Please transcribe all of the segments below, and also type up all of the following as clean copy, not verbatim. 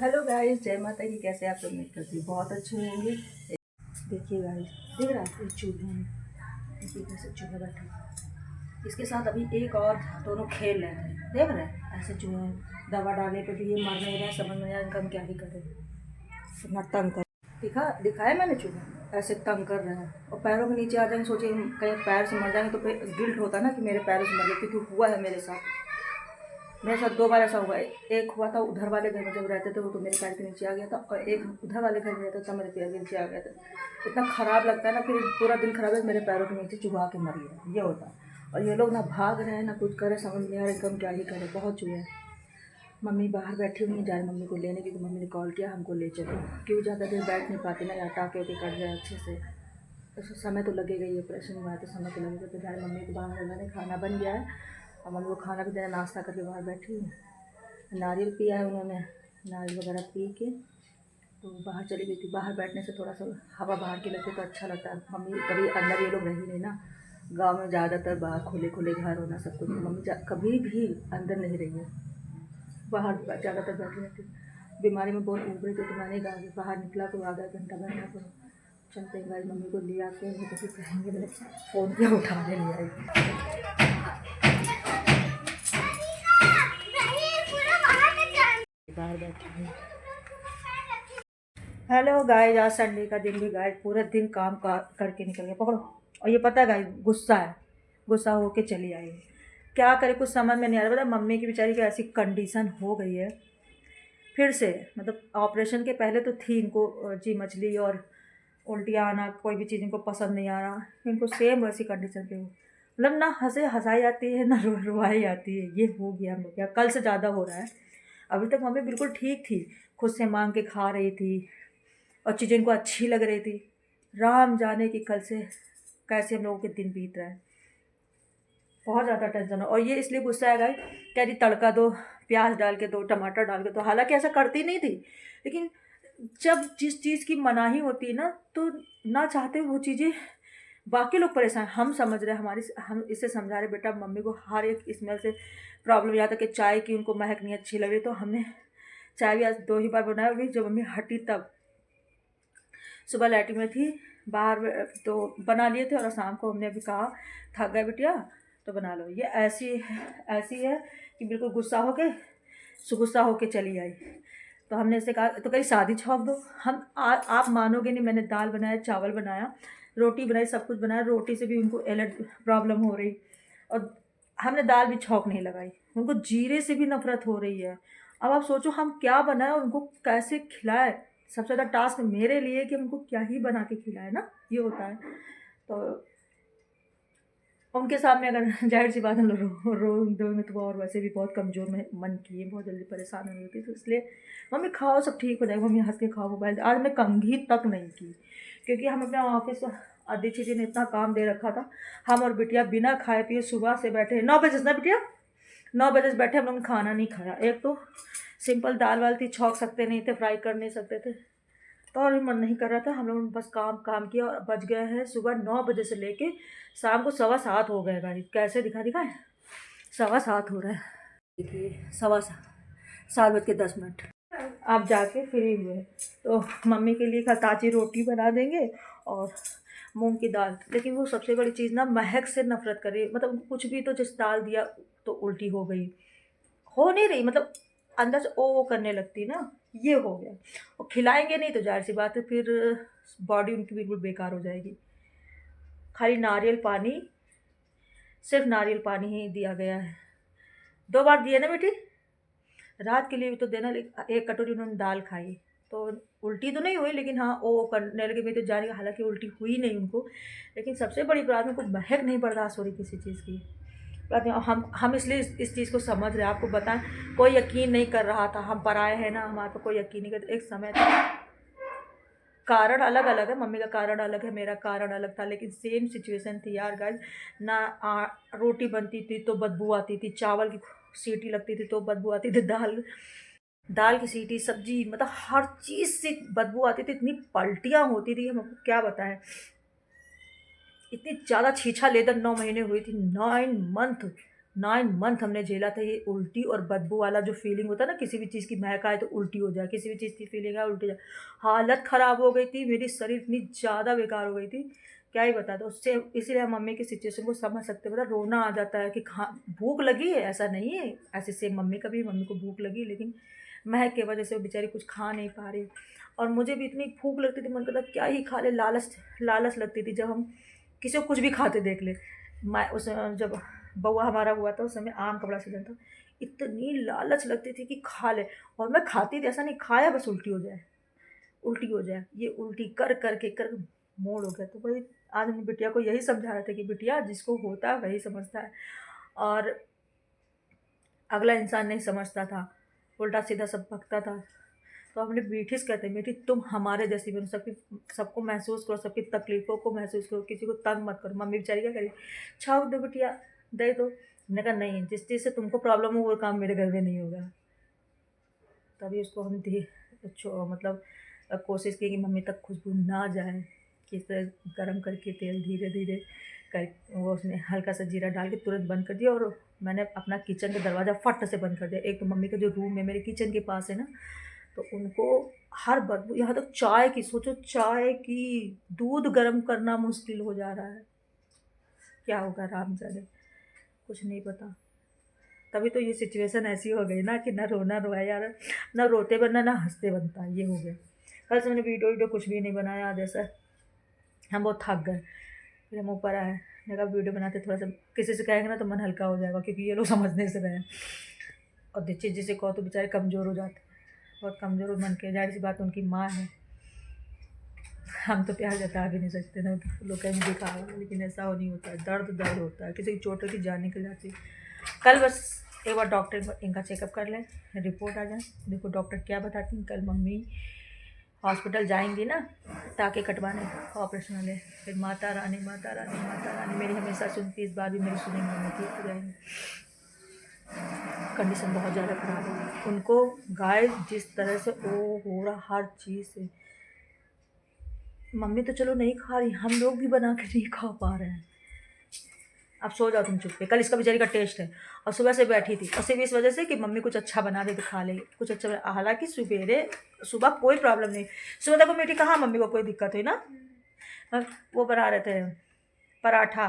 Hello guys, जय माता की। कैसे आप लोग? उम्मीद करती हूँ बहुत अच्छे होंगे। देखिए गाइस, दिख रहा है ये चूहे हैं। देखिए कैसे चूहे बैठे हैं। इसके साथ अभी एक और था, दोनों खेल रहे थे। देख रहे हैं ऐसे चूहे हैं। दवा डालने पे भी ये मर नहीं रहे, समझ में नहीं आ रहा इनका हम क्या ही करें। इतना तंग कर दिखाया मैंने चूहे ऐसे तंग कर रहे हैं और पैरों के नीचे आ जाएंगे। सोचिए कहीं पैर से मर जाएंगे तो फिर गिल्ट होता है ना कि मेरे पैरों से मर गए, क्योंकि हुआ है मेरे साथ 2 बार ऐसा हुआ है। एक हुआ था उधर वाले घर में जब रहते थे, वो तो मेरे पैर के नीचे आ गया था, और एक उधर वाले घर में रहता था, मेरे पैर के नीचे आ गया था। इतना ख़राब लगता है ना, फिर पूरा दिन खराब है, मेरे पैरों के नीचे चुभा के मर गया, ये होता है। और ये लोग ना भाग रहे हैं ना कुछ करे, समझ नहीं आ रहा एकदम क्या ही करे। बहुत चूहे हैं। मम्मी बाहर बैठी हुई जाए मम्मी को लेने की, तो मम्मी ने कॉल किया हमको ले चलो, क्यों ज़्यादा देर बैठ नहीं पाती ना, या टाँके वाके कट जाए अच्छे से, तो समय तो लगेगा ही। ऑपरेशन हुआ है तो समय तो लगेगा। तो जाए मम्मी को बाहर, मैंने खाना बन गया है और मम्मी को खाना भी देना, नाश्ता करके बाहर बैठी हूँ। नारियल पिया है उन्होंने, नारियल वगैरह पी के तो बाहर चली गई थी। बाहर बैठने से थोड़ा सा हवा बाहर की लगती तो अच्छा लगता है। मम्मी कभी अंदर ये लोग रही नहीं ना, गांव में ज़्यादातर बाहर खुले खुले घर होना सब कुछ, तो मम्मी कभी भी अंदर नहीं रही है, बाहर ज़्यादातर बैठी रहती। बीमारी में बहुत उब रही थी तो मैंने कहा कि बाहर निकला तो आधा घंटा बैठा तो चलते हैं भाई, मम्मी को ले आते हैं, तो फिर कहेंगे मैंने फ़ोन पे उठाने ले आई। बाहर बैठी हूँ। हेलो गाइस, आज संडे का दिन भी गाइस पूरा दिन काम करके निकल गया। पकड़ो। और ये पता है गाइस, गुस्सा है, गुस्सा होके चली आई है। क्या करे कुछ समझ में नहीं आ रहा। पता मम्मी की बेचारी की ऐसी कंडीशन हो गई है फिर से, मतलब ऑपरेशन के पहले तो थी इनको जी मछली और उल्टियाँ आना, कोई भी चीज़ इनको पसंद नहीं आ रहा। इनको सेम वैसी कंडीशन पे हो, मतलब ना हंसाई आती है ना रुवाई आती है। ये हो गया हम लोग क्या, कल से ज़्यादा हो रहा है। अभी तक मम्मी बिल्कुल ठीक थी, खुद से मांग के खा रही थी और चीज़ें इनको अच्छी लग रही थी। राम जाने की कल से कैसे हम लोगों के दिन बीत रहा है। बहुत ज़्यादा टेंशन है। और ये इसलिए गुस्सा है गाइस, कह रही तड़का दो, प्याज डाल के दो, टमाटर डाल के दो। हालांकि ऐसा करती नहीं थी, लेकिन जब जिस चीज़ की मनाही होती है ना, तो ना चाहते हुए वो चीज़ें बाकी लोग परेशान। हम समझ रहे हैं, हम इससे समझा रहे बेटा मम्मी को हर एक स्मेल से प्रॉब्लम। यहाँ तक कि चाय की उनको महक नहीं अच्छी लग रही, तो हमने चाय भी आज 2 ही बार बनाया, भी जब मम्मी हटी तब। सुबह लैट्रिन में थी, बाहर तो बना लिए थे, और शाम को हमने अभी कहा थक गए बिटिया तो बना लो। ये ऐसी है कि बिल्कुल गुस्सा होके चली आई। तो हमने इससे कहा तो कहीं शादी छौंक दो। आप मानोगे नहीं, मैंने दाल बनाया, चावल बनाया, रोटी बनाई, सब कुछ बनाया। रोटी से भी उनको एलर्जी प्रॉब्लम हो रही, और हमने दाल भी छौंक नहीं लगाई। उनको जीरे से भी नफरत हो रही है। अब आप सोचो हम क्या बनाए और उनको कैसे खिलाए। सबसे ज़्यादा टास्क मेरे लिए कि उनको क्या ही बना के खिलाए ना, ये होता है। तो उनके सामने अगर जाहिर सी बात हम लोग रो दोगे तो वो, और वैसे भी बहुत कमज़ोर में मन की है, बहुत जल्दी परेशान हो जाती है। तो इसलिए मम्मी खाओ सब ठीक हो जाएगा, मम्मी हंस के खाओ मोबाइल। आज मैं कंघी तक नहीं की, क्योंकि हम अपने ऑफिस अदिति जी ने इतना काम दे रखा था। हम और बिटिया बिना खाए पिए सुबह से बैठे 9 बजे से ना बिटिया, 9 बजे से बैठे हम लोग ने खाना नहीं खाया। एक तो सिंपल दाल वाल थी, छौंक सकते नहीं थे, फ्राई कर नहीं सकते थे, तो और भी मन नहीं कर रहा था। हम लोगों ने बस काम किया, और बज गए हैं सुबह 9 बजे से लेके शाम को 7:15 हो गए। गाड़ी कैसे दिखाए 7:15 हो रहा है। देखिए 7:15 आप जाके फ्री हुए। तो मम्मी के लिए ताज़ी रोटी बना देंगे और मूंग की दाल। लेकिन वो सबसे बड़ी चीज़ ना, महक से नफरत कर रही है। मतलब कुछ भी तो जिस दाल दिया तो उल्टी हो गई, हो नहीं रही, मतलब अंदर से ओ करने लगती ना, ये हो गया। और खिलाएंगे नहीं तो जाहिर सी बात है फिर बॉडी उनकी बिल्कुल बेकार हो जाएगी। खाली नारियल पानी, सिर्फ नारियल पानी ही दिया गया है। 2 बार दिए ना बेटी, रात के लिए भी तो देना। एक कटोरी उन्होंने दाल खाई, तो उल्टी तो नहीं हुई, लेकिन हाँ ओ करने लगे। मैं तो जाने का, हालांकि उल्टी हुई नहीं उनको, लेकिन सबसे बड़ी प्रॉब्लम को महक नहीं बर्दाश्त हो रही किसी चीज़ की। हम इसलिए इस चीज़ को समझ रहे हैं। आपको बताएं, कोई यकीन नहीं कर रहा था, हम पराए हैं ना, हमारे पर कोई यकीन नहीं करता। एक समय था, कारण अलग अलग है, मम्मी का कारण अलग है, मेरा कारण अलग था, लेकिन सेम सिचुएशन थी यार गाइस। ना रोटी बनती थी तो बदबू आती थी, चावल की सीटी लगती थी तो बदबू आती थी, दाल दाल की सीटी, सब्जी, मतलब हर चीज़ से बदबू आती थी। इतनी पलटियाँ होती थी, हम आपको क्या बताएं। इतनी ज़्यादा छीछा लेदर 9 महीने हुई थी, 9 मंथ 9 मंथ हमने झेला था ये उल्टी और बदबू वाला जो फीलिंग होता है ना, किसी भी चीज़ की महक आए तो उल्टी हो जाए, किसी भी चीज़ की फीलिंग आए उल्टी हो जाए। हालत ख़राब हो गई थी मेरी, शरीर इतनी ज़्यादा बेकार हो गई थी, क्या ही बता दो। उससे इसीलिए हम मम्मी की सिचुएशन को समझ सकते हैं। मतलब रोना आ जाता है कि खा भूख लगी है, ऐसा नहीं है, ऐसे सेम मम्मी का भी, मम्मी को भूख लगी लेकिन महक की वजह से वो बेचारी कुछ खा नहीं पा रही। और मुझे भी इतनी भूख लगती थी, मन करता क्या ही खा ले, लालच लालच लगती थी जब हम किसी को कुछ भी खाते देख ले। मैं उस जब बउआ हमारा हुआ था उस समय आम का बड़ा सीजन था, इतनी लालच लगती थी कि खा ले। और मैं खाती थी, ऐसा नहीं खाया बस उल्टी हो जाए, उल्टी हो जाए, ये उल्टी कर कर के कर मोड़ हो गया। तो वही आज हम बिटिया को यही समझा रहे थे कि बिटिया जिसको होता है वही समझता है, और अगला इंसान नहीं समझता था, उल्टा सीधा सब भगता था। तो अपने मीठी से कहते हैं, मीठी तुम हमारे जैसी बनो, सबकी सबको महसूस करो, सबकी तकलीफ़ों को महसूस करो, किसी को तंग मत करो। मम्मी बेचारी क्या करी, छाप दो बिटिया, दे दो। मैंने कहा नहीं, जिस चीज़ से तुमको प्रॉब्लम हो वो काम मेरे घर में नहीं होगा। तभी उसको हम मतलब कोशिश की कि मम्मी तक खुशबू ना जाए, किस तरह गर्म करके तेल धीरे धीरे कर वो उसमें हल्का सा जीरा डाल के तुरंत बंद कर दिया। और मैंने अपना किचन का दरवाज़ा फट से बंद कर दिया। एक तो मम्मी का जो रूम है मेरे किचन के पास है ना, तो उनको हर बदबू, यहाँ तक चाय की, सोचो चाय की दूध गर्म करना मुश्किल हो जा रहा है। क्या होगा रामजाने, कुछ नहीं पता। तभी तो ये सिचुएशन ऐसी हो गई ना कि ना रोना रोया यार, ना रोते बनना ना हंसते बनता, ये हो गया। कल से मैंने वीडियो कुछ भी नहीं बनाया, जैसा हम बहुत थक गए, फिर हम ऊपर आए। मैंने कहा वीडियो बनाते थोड़ा सा, किसी से कहेंगे ना तो मन हल्का हो जाएगा, क्योंकि ये लोग समझने से रहे। और जिस जिसे कहो तो बेचारे कमज़ोर हो जाते, बहुत कमज़ोर मन के, जाहिर सी बात उनकी माँ है, हम तो प्यार जता भी नहीं सकते ना, लोग कहेंगे दिखावा, लेकिन ऐसा हो नहीं होता है। दर्द दर्द होता है, किसी की चोट होती जान निकल जाती है। कल बस एक बार डॉक्टर इनका चेकअप कर लें, रिपोर्ट आ जाए, देखो डॉक्टर क्या बताती हैं। कल मम्मी हॉस्पिटल जाएंगी ना टाँके कटवाने, ऑपरेशन वाले। फिर माता रानी माता रानी माता रानी मेरी हमेशा सुनती, इस बार भी मेरी सुनेंगे, मम्मी ठीक हो जाएंगी। कंडीशन बहुत ज़्यादा ख़राब है उनको, गाय जिस तरह से वो हो रहा हर चीज़ से। मम्मी तो चलो नहीं खा रही, हम लोग भी बना के नहीं खा पा रहे हैं। अब सो जाओ तुम चुप पे, कल इसका बेचारी का टेस्ट है और सुबह से बैठी थी, और सिर्फ इस वजह से कि मम्मी कुछ अच्छा बना दे तो खा ले, कुछ अच्छा बना। हालांकि सुबह कोई प्रॉब्लम नहीं, सुबह देखो मीठी कहाँ मम्मी को कोई दिक्कत हुई ना। वो बना रहे थे पराठा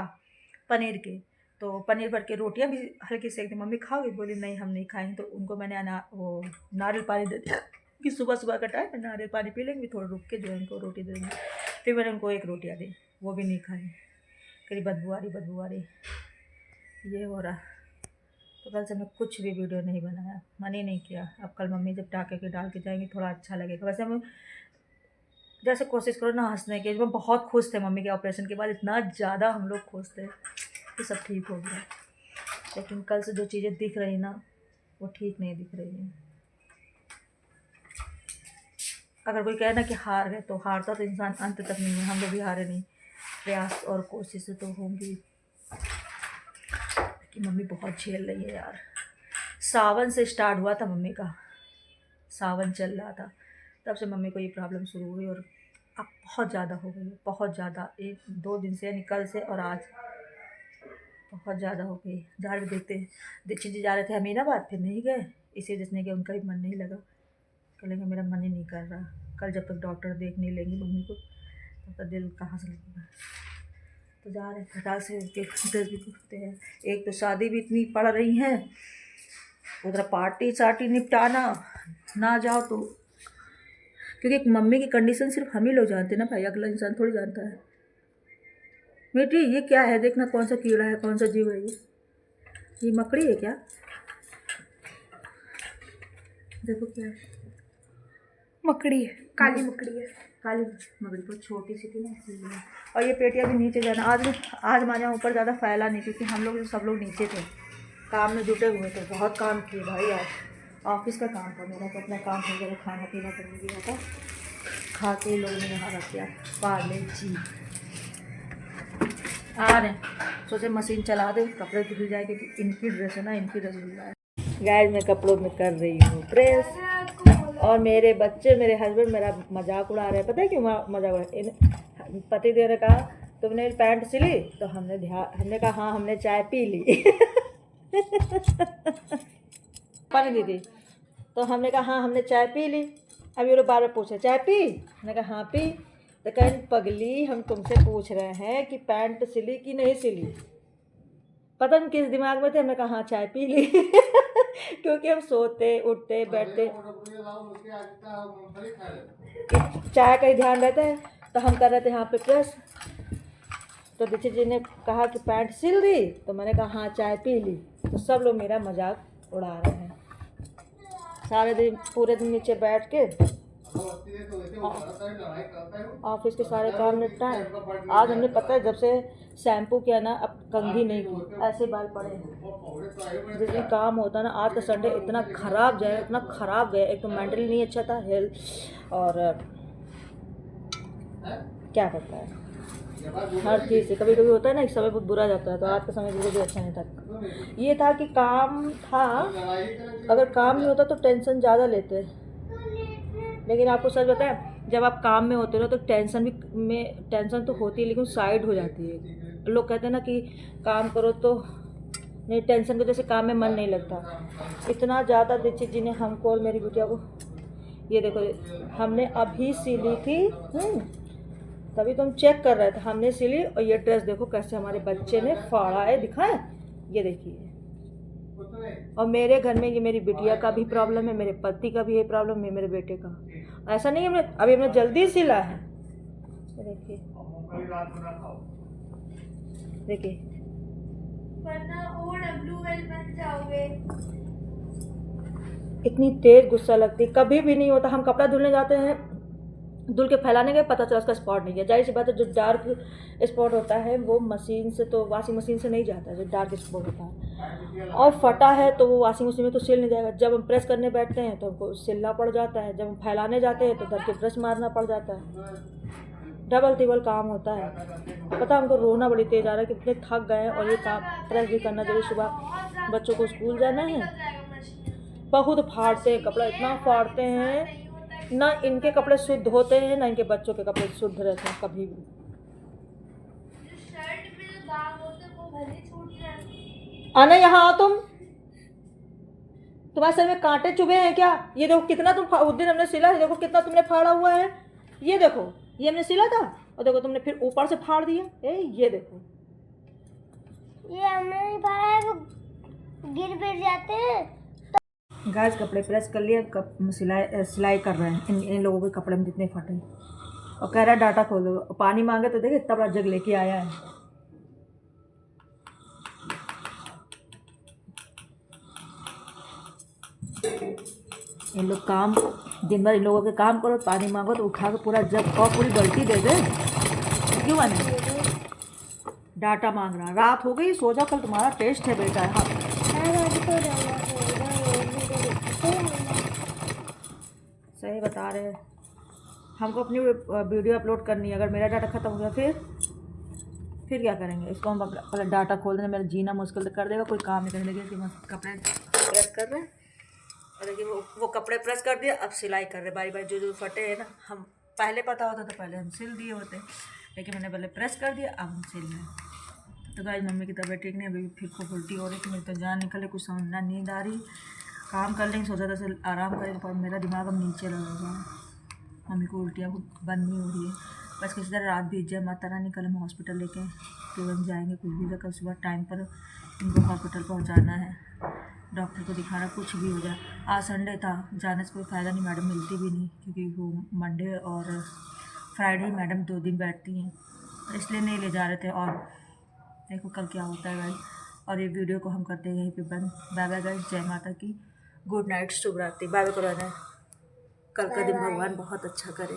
पनीर के, तो पनीर भर के रोटियां भी हल्की सेक दी। मम्मी खाओगी, बोली नहीं हम नहीं खाएंगे। तो उनको मैंने वो नारियल पानी दे दिया कि सुबह सुबह का टाइम है, नारियल पानी पी लेंगे, थोड़ा रुक के जो है उनको रोटी दे देंगे। फिर मैंने उनको एक रोटियाँ दी, वो भी नहीं खाई, कहीं बदबू आ रही, ये हो रहा। तो कल से मैं कुछ भी वीडियो नहीं बनाया, मन ही नहीं किया। अब कल मम्मी जब टाँके के डाल के जाएंगी थोड़ा अच्छा लगेगा। वैसे हम जैसे कोशिश करो ना हंसने की, मैं बहुत खुश थे मम्मी के ऑपरेशन के बाद, इतना ज़्यादा हम लोग खुश थे कि सब ठीक हो गया। लेकिन कल से जो चीज़ें दिख रही ना वो ठीक नहीं दिख रही है। अगर कोई कहे ना कि हार गए, तो हारता तो इंसान अंत तक नहीं है, हम लोग भी हारे नहीं, प्रयास और कोशिशें तो होंगी। कि मम्मी बहुत झेल रही है यार। सावन से स्टार्ट हुआ था मम्मी का, सावन चल रहा था तब से मम्मी को ये प्रॉब्लम शुरू हुई, और अब बहुत ज़्यादा हो गई है, बहुत ज़्यादा। 1-2 दिन से, यानी कल से और आज बहुत ज़्यादा हो गई। जा रहे देखते दीक्षित जी जा रहे थे अमीनाबाद, फिर नहीं गए, इसी जिसने कि उनका भी मन नहीं लगा। कहेंगे मेरा मन ही नहीं कर रहा, कल जब तक डॉक्टर देख नहीं लेंगे मम्मी को तब तक दिल कहाँ से लगेगा। तो जा रहे फटाक से उनके ड्रेस भी दिखते हैं। एक तो शादी भी इतनी पड़ रही है, उधर पार्टी सार्टी निपटाना, ना जाओ तो, क्योंकि एक मम्मी की कंडीशन सिर्फ हम ही लोग जानते हैं ना भाई, अगला इंसान थोड़ी जानता है। बेटी ये क्या है, देखना कौन सा कीड़ा है, कौन सा जीव है ये मकड़ी है क्या, देखो क्या है, मकड़ी है, काली मकड़ी है। काली मकड़ी बहुत छोटी सी थी ना इसलिए। और ये पेटियाँ भी नीचे जाना, आज माजा ऊपर ज़्यादा फैला नहीं, क्योंकि हम लोग सब लोग नीचे थे, काम में जुटे हुए थे, बहुत काम किए भाई। आज ऑफिस का काम था मेरा, तो अपना काम हो गया, खाना पीना करने दिया था, खा के लोगों ने यहाँ रख दिया पार्ले जी। आ रहे सोचे मशीन चला दे, कपड़े धुल जाए, क्योंकि इनकी ड्रेस है ना, इनकी ड्रेस धुल रहा है। गाइस मैं कपड़ों में कर रही हूँ प्रेस, और मेरे बच्चे मेरे हस्बैंड मेरा मजाक उड़ा रहे हैं। पता है क्यों मजाक उड़ा, पति देव ने कहा तुमने पैंट सिली, तो हमने कहा हाँ हमने चाय पी ली पानी दीदी, तो हमने कहा हाँ हमने चाय पी ली। अब ये लोग बार बार पूछे चाय पी, मैंने कहा हाँ पी। तो कहें पगली हम तुमसे पूछ रहे हैं कि पैंट सिली कि नहीं सिली। पता नहीं किस दिमाग में थे, हमने कहा हाँ चाय पी ली। क्योंकि हम सोते उठते बैठते चाय का ही ध्यान रहता है। तो हम कर रहे थे यहाँ पे प्रेस, तो दीक्षित जी ने कहा कि पैंट सिल दी, तो मैंने कहा हाँ चाय पी ली। तो सब लोग मेरा मजाक उड़ा रहे हैं। सारे दिन पूरे दिन नीचे बैठ के ऑफिस के सारे काम निपटाए। आज हमने पता है जब से शैम्पू किया ना, अब कंघी नहीं की, ऐसे बाल पड़े हैं। जिस दिन काम होता है ना, आज का संडे इतना ख़राब गया, इतना ख़राब गया। एक तो मेंटली नहीं अच्छा था, हेल्थ और क्या करता है हर चीज़ से कभी कभी होता है ना, एक समय बहुत बुरा जाता है। तो आज का समय बिल्कुल भी अच्छा नहीं था। ये था कि काम था, अगर काम नहीं होता तो टेंशन ज़्यादा लेते। लेकिन आपको सच बताएं, जब आप काम में होते हो तो टेंशन तो होती है, लेकिन साइड हो जाती है। लोग कहते हैं ना कि काम करो तो नहीं, टेंशन की वजह से काम में मन नहीं लगता। इतना ज़्यादा दीक्षित जी ने हमको और मेरी बिटिया को, ये देखो हमने अभी सिली थी, तभी तो हम चेक कर रहे थे, हमने सिली। और ये ड्रेस देखो कैसे हमारे बच्चे ने फाड़ा है, दिखाएं, ये देखिए। और मेरे घर में ये मेरी बिटिया का भी प्रॉब्लम है, मेरे पति का भी ये प्रॉब्लम है, मेरे बेटे का। ऐसा नहीं है अभी हमने जल्दी सिला है। देखिए देखिए, इतनी तेज गुस्सा लगती, कभी भी नहीं होता। हम कपड़ा धुलने जाते हैं, धुल के फैलाने के पता चला उसका स्पॉट नहीं है। जाहिर सी बात है, जो डार्क स्पॉट होता है वो मशीन से, तो वॉशिंग मशीन से नहीं जाता है। जो डार्क स्पॉट होता है और फटा है तो वो वॉशिंग मशीन में तो सिल नहीं जाएगा। जब हम प्रेस करने बैठते हैं तो हमको सिलना पड़ जाता है, जब हम फैलाने जाते हैं तो धर के ब्रश मारना पड़ जाता है। डबल तिबल काम होता है। पता हमको रोना बड़ी तेज आ रहा है कि इतने थक गए हैं, और ये काम प्रेस भी करना जरूरी। सुबह बच्चों को स्कूल जाना है, बहुत फाड़ते हैं कपड़ा, इतना फाड़ते हैं ना। इनके कपड़े शुद्ध होते हैं ना इनके बच्चों के कपड़े शुद्ध रहते हैं कभी भी। आना यहाँ आओ तुम, तुम्हारे सर में कांटे चुभे हैं क्या? ये देखो कितना तुम उस दिन हमने सिला है, देखो कितना तुमने फाड़ा हुआ है। ये देखो, ये हमने सिला था और देखो तुमने फिर ऊपर से फाड़ दिया। ये देखो, ये हमने नहीं फाड़ा है, वो गिर फिर जाते हैं। गाइस कपड़े प्रेस कर लिए, सिलाई कर रहे हैं इन लोगों के कपड़े में जितने फटे। और कह रहा है डाटा खोल दो, पानी मांगे तो देखिए इतना बड़ा जग लेके आया है। इन लोग काम दिन भर, इन लोगों के काम करो, पानी मांगो तो उठा के पूरा जग और पूरी बाल्टी दे दे। क्यों नहीं? डाटा मांग रहा, रात हो गई, सो जाओ, कल तुम्हारा टेस्ट है बेटा। हाँ सही बता रहे हैं। हमको अपनी वीडियो अपलोड करनी है, अगर मेरा डाटा ख़त्म हो गया फिर क्या करेंगे? इसको हम पहले डाटा खोल देंगे, मेरा जीना मुश्किल कर देगा, कोई काम नहीं करने देगा। कि कपड़े प्रेस कर रहे हैं और देखिए वो कपड़े प्रेस कर दिए, अब सिलाई कर रहे बारी बारी। जो फटे हैं ना, हम पहले पता होता तो पहले हम सिल दिए होते, लेकिन मैंने पहले प्रेस कर दिया, अब हम सिल रहे हैं। तो गाइस मम्मी की तबीयत ठीक नहीं, अभी फिर खूब उल्टी हो रही थी, मेरी तो जान निकले, कुछ समझना नींद आ रही। काम कर लेंगे, सोचा था आराम करेंगे, पर मेरा दिमाग अब नीचे लगा हुआ है। मम्मी को उल्टियाँ बंद नहीं हो रही है, बस किसी तरह रात बीत जाए। माता रानी कल हम हॉस्पिटल लेके तुरंत जाएंगे, कुछ भी कल सुबह टाइम पर इनको हॉस्पिटल पहुंचाना है, डॉक्टर को दिखाना, कुछ भी हो जाए। आज संडे था, जाने से कोई फ़ायदा नहीं, मैडम मिलती भी नहीं, क्योंकि वो मंडे और फ्राइडे मैडम 2 दिन बैठती हैं, तो इसलिए नहीं ले जा रहे थे। और देखो कल क्या होता है गाइस। और ये वीडियो को हम करते हैं यहीं पे बंद। बाय बाय गाइस, जय माता की, गुड नाइट, शुभ रात्रि, बाय बाय। कल का दिन भगवान बहुत अच्छा करे।